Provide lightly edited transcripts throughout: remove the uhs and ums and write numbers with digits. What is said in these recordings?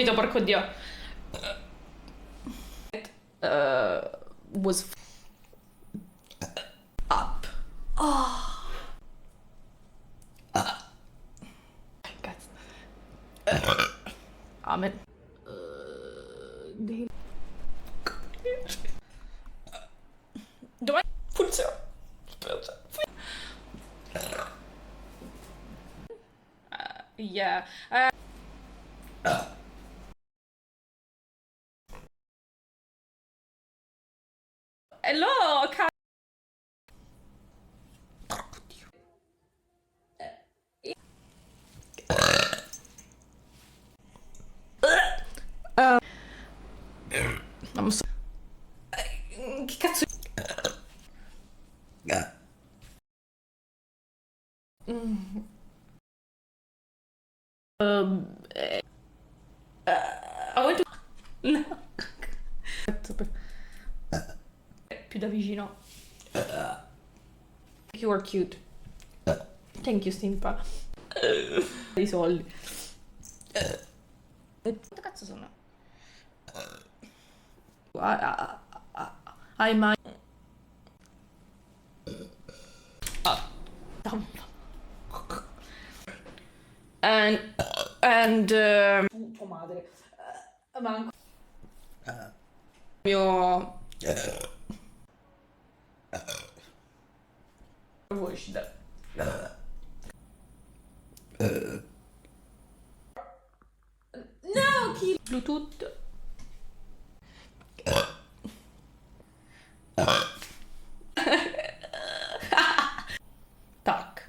Porco dio. Was up. Oh. Cazzo. Amen. Dove funziona? Aspetta. Yeah. Hello, I'm so... Che cazzo? I went to... No. Più da vicino. You are cute. Thank you, Simpa. I soldi. Quanto cazzo sono? I might... And tua madre. Manco. Mio... voce da... No, chi... Bluetooth. Tac.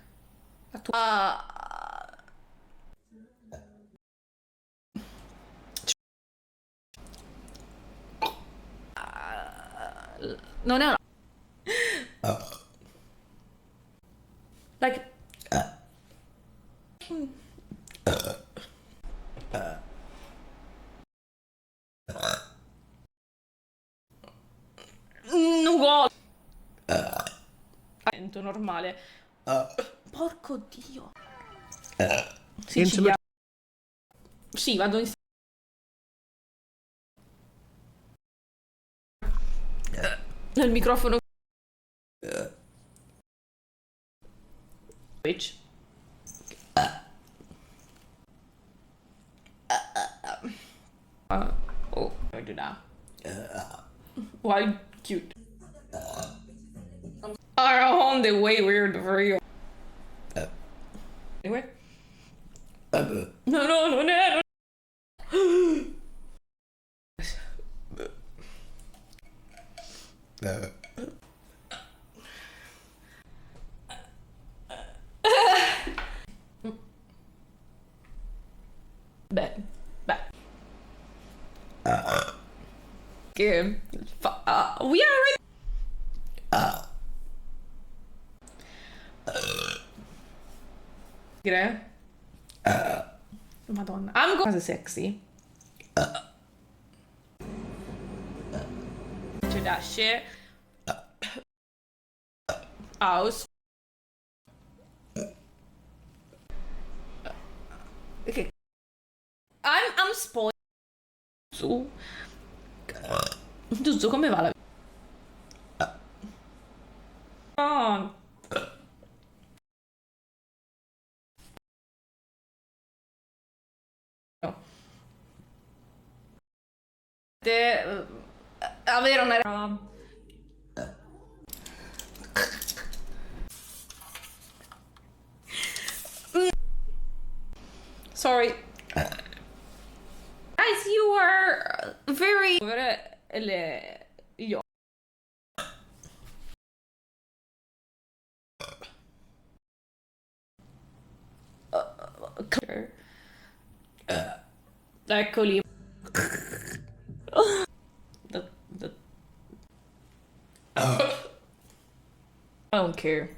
Non è una... Like... uguale. Normale. Porco dio. Sicilia. Sì, vado in... nel microfono. Which? Oh, I do now. Why cute? Are on the way weird for you. Anyway. No, non è. Beh. Che fa... we are... Madonna. I'm going... sexy. C'è da shit. House. Okay. I'm spoiled. Su. Giusto, come va la... Oh. Avere una... Sorry. Guys, you are very... Io. Eccoli. I don't care.